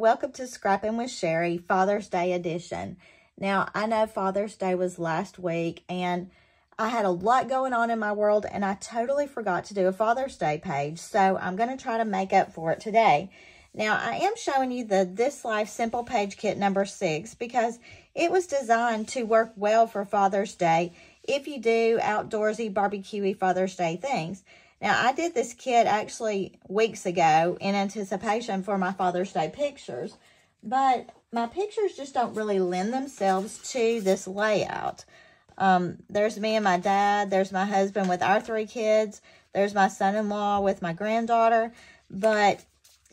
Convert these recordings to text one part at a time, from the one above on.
welcome to Scrappin with Sheri, Father's Day edition. Now, I know Father's Day was last week, and I had a lot going on in my world, and I totally forgot to do a Father's Day page, so I'm going to try to make up for it today. Now, I am showing you the This Life Simple Page Kit number 6 because it was designed to work well for Father's Day if you do outdoorsy, barbecue-y Father's Day things. Now, I did this kit actually weeks ago in anticipation for my Father's Day pictures, but my pictures just don't really lend themselves to this layout. There's me and my dad, there's my husband with our 3 kids, there's my son-in-law with my granddaughter, but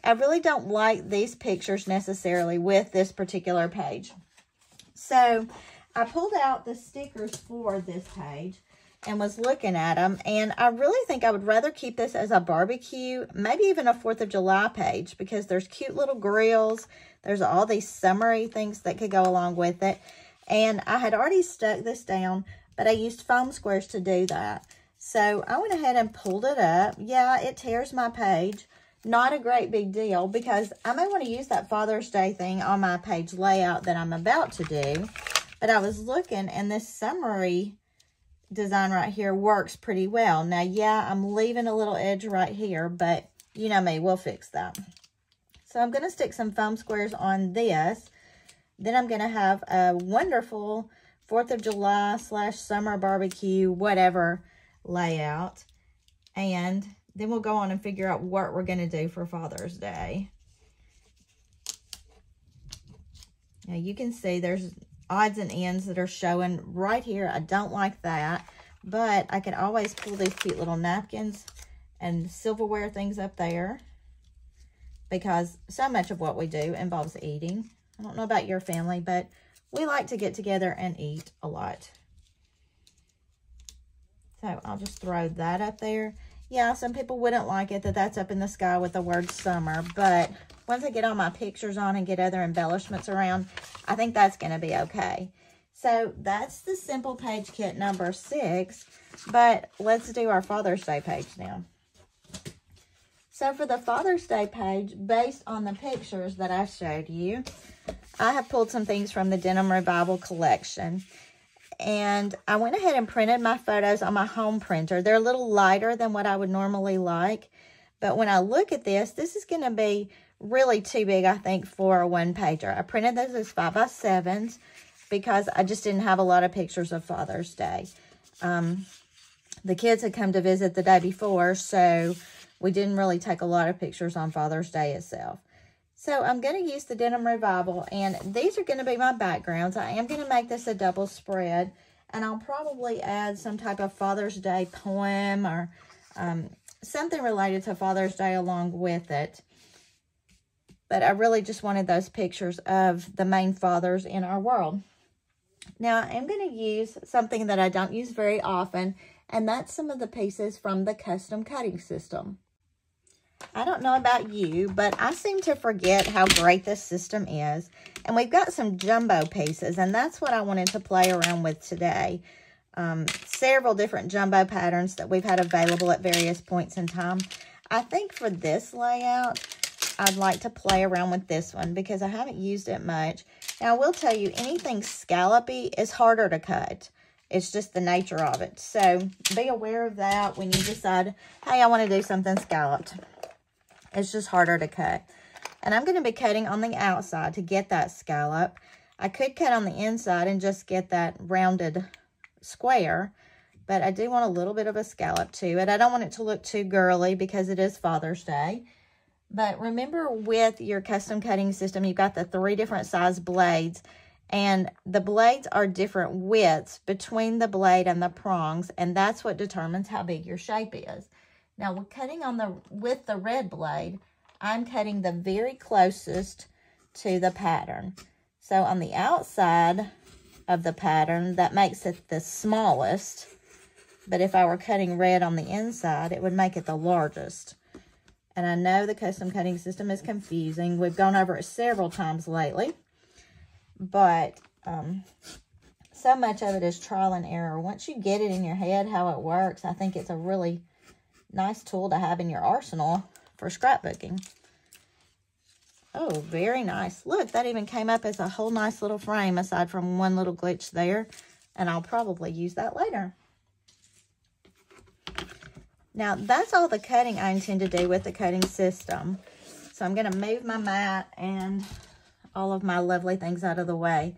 I really don't like these pictures necessarily with this particular page. So, I pulled out the stickers for this page and was looking at them, and I really think I would rather keep this as a barbecue, maybe even a 4th of July page, because there's cute little grills, there's all these summery things that could go along with it, and I had already stuck this down, but I used foam squares to do that. So I went ahead and pulled it up. Yeah, it tears my page, not a great big deal, because I may want to use that Father's Day thing on my page layout that I'm about to do, but I was looking, and this summary design right here works pretty well. Now, yeah, I'm leaving a little edge right here, but you know me, we'll fix that. So I'm going to stick some foam squares on this. Then I'm going to have a wonderful 4th of July / summer barbecue, whatever layout. And then we'll go on and figure out what we're going to do for Father's Day. Now you can see there's odds and ends that are showing right here. I don't like that, but I can always pull these cute little napkins and silverware things up there because so much of what we do involves eating. I don't know about your family, but we like to get together and eat a lot. So I'll just throw that up there. Yeah, some people wouldn't like it that that's up in the sky with the word summer, but once I get all my pictures on and get other embellishments around, I think that's going to be okay. So that's the Simple Page Kit number 6, but let's do our Father's Day page now. So for the Father's Day page, based on the pictures that I showed you, I have pulled some things from the Denim Revival collection. And I went ahead and printed my photos on my home printer. They're a little lighter than what I would normally like. But when I look at this, this is going to be really too big, I think, for a one-pager. I printed those as 5x7s because I just didn't have a lot of pictures of Father's Day. The kids had come to visit the day before, so we didn't really take a lot of pictures on Father's Day itself. So I'm going to use the Denim Revival, and these are going to be my backgrounds. I am going to make this a double spread, and I'll probably add some type of Father's Day poem or something related to Father's Day along with it. But I really just wanted those pictures of the main fathers in our world. Now, I am going to use something that I don't use very often, and that's some of the pieces from the custom cutting system. I don't know about you, but I seem to forget how great this system is. And we've got some jumbo pieces, and that's what I wanted to play around with today. Several different jumbo patterns that we've had available at various points in time. I think for this layout, I'd like to play around with this one because I haven't used it much. Now, I will tell you, anything scallopy is harder to cut. It's just the nature of it. So be aware of that when you decide, hey, I want to do something scalloped. It's just harder to cut. And I'm going to be cutting on the outside to get that scallop. I could cut on the inside and just get that rounded square, but I do want a little bit of a scallop to it. I don't want it to look too girly because it is Father's Day. But remember, with your custom cutting system, you've got the 3 different size blades, and the blades are different widths between the blade and the prongs, and that's what determines how big your shape is. Now, we're cutting with the red blade, I'm cutting the very closest to the pattern. So on the outside of the pattern, that makes it the smallest. But if I were cutting red on the inside, it would make it the largest. And I know the custom cutting system is confusing. We've gone over it several times lately. But so much of it is trial and error. Once you get it in your head how it works, I think it's a really nice tool to have in your arsenal for scrapbooking. Oh, very nice. Look, that even came up as a whole nice little frame aside from one little glitch there. And I'll probably use that later. Now, that's all the cutting I intend to do with the cutting system. So I'm going to move my mat and all of my lovely things out of the way.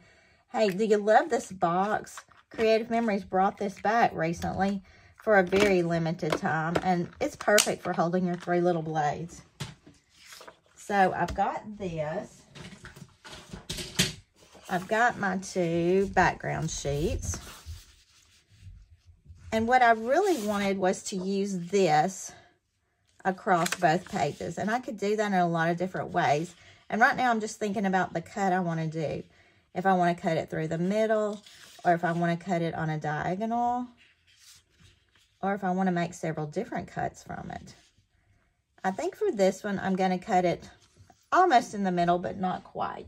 Hey, do you love this box? Creative Memories brought this back recently for a very limited time. And it's perfect for holding your 3 little blades. So I've got this. I've got my 2 background sheets. And what I really wanted was to use this across both pages. And I could do that in a lot of different ways. And right now I'm just thinking about the cut I want to do. If I want to cut it through the middle, or if I want to cut it on a diagonal, or if I want to make several different cuts from it. I think for this one, I'm going to cut it almost in the middle, but not quite.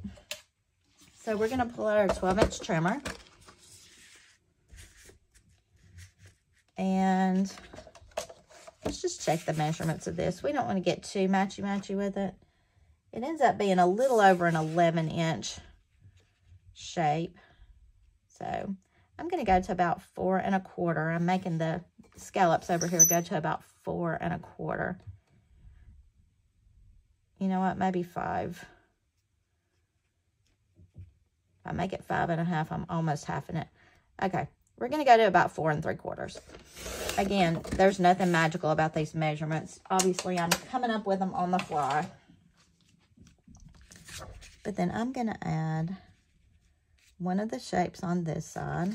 So we're going to pull out our 12-inch trimmer. And let's just check the measurements of this. We don't want to get too matchy-matchy with it. It ends up being a little over an 11-inch shape. So I'm going to go to about 4 1/4. I'm making the scallops over here go to about 4 1/4. You know what? Maybe 5. If I make it 5 1/2, I'm almost halving it. Okay. We're going to go to about 4 3/4. Again, there's nothing magical about these measurements. Obviously, I'm coming up with them on the fly. But then I'm going to add one of the shapes on this side,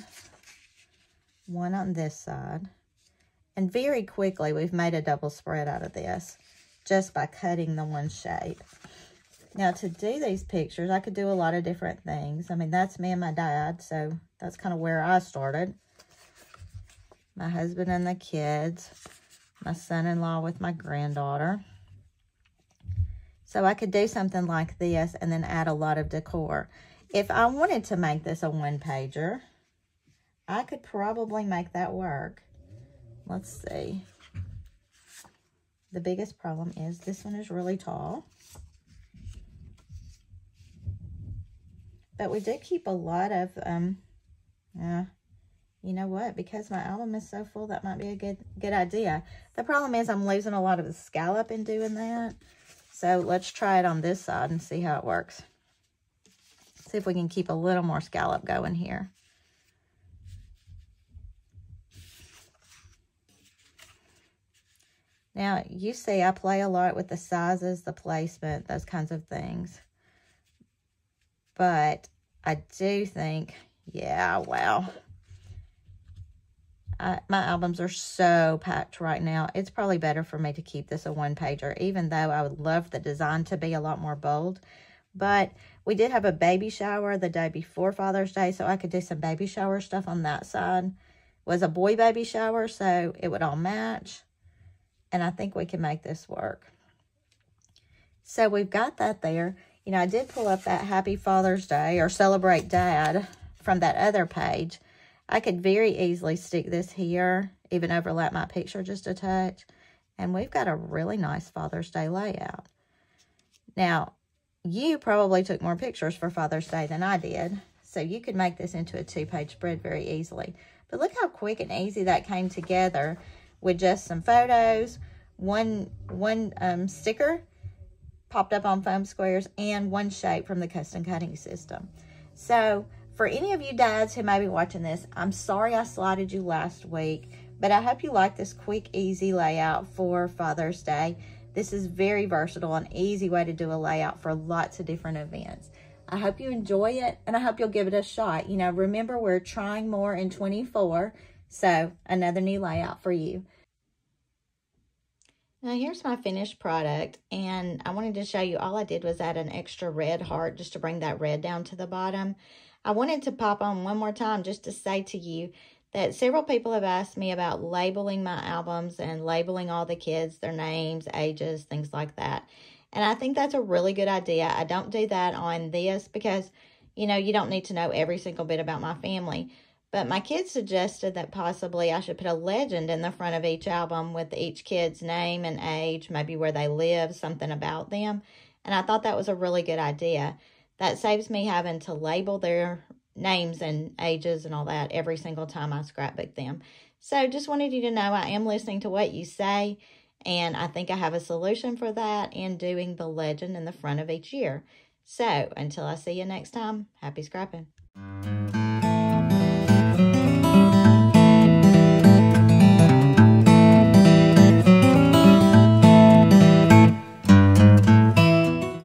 one on this side. And very quickly, we've made a double spread out of this just by cutting the one shape. Now, to do these pictures, I could do a lot of different things. I mean, that's me and my dad, so that's kind of where I started. My husband and the kids, my son-in-law with my granddaughter. So I could do something like this and then add a lot of decor. If I wanted to make this a one-pager, I could probably make that work. Let's see. The biggest problem is this one is really tall. But we do keep a lot of, you know what? Because my album is so full, that might be a good idea. The problem is I'm losing a lot of the scallop in doing that. So let's try it on this side and see how it works. See if we can keep a little more scallop going here. Now, you see I play a lot with the sizes, the placement, those kinds of things. But I do think, yeah, wow. My albums are so packed right now. It's probably better for me to keep this a one-pager, even though I would love the design to be a lot more bold. But we did have a baby shower the day before Father's Day, so I could do some baby shower stuff on that side. It was a boy baby shower, so it would all match. And I think we can make this work. So we've got that there. You know, I did pull up that Happy Father's Day or Celebrate Dad from that other page. I could very easily stick this here, even overlap my picture just a touch. And we've got a really nice Father's Day layout. Now, you probably took more pictures for Father's Day than I did. So you could make this into a 2-page spread very easily. But look how quick and easy that came together with just some photos, one sticker popped up on foam squares, and one shape from the custom cutting system. So for any of you dads who may be watching this, I'm sorry I slighted you last week, but I hope you like this quick, easy layout for Father's Day. This is very versatile, an easy way to do a layout for lots of different events. I hope you enjoy it, and I hope you'll give it a shot. You know, remember, we're trying more in 24, so another new layout for you. Now here's my finished product, and I wanted to show you, all I did was add an extra red heart just to bring that red down to the bottom. I wanted to pop on one more time just to say to you that several people have asked me about labeling my albums and labeling all the kids, their names, ages, things like that. And I think that's a really good idea. I don't do that on this because, you know, you don't need to know every single bit about my family. But my kids suggested that possibly I should put a legend in the front of each album with each kid's name and age, maybe where they live, something about them. And I thought that was a really good idea. That saves me having to label their names and ages and all that every single time I scrapbook them. So just wanted you to know I am listening to what you say, and I think I have a solution for that in doing the legend in the front of each year. So until I see you next time, happy scrapping.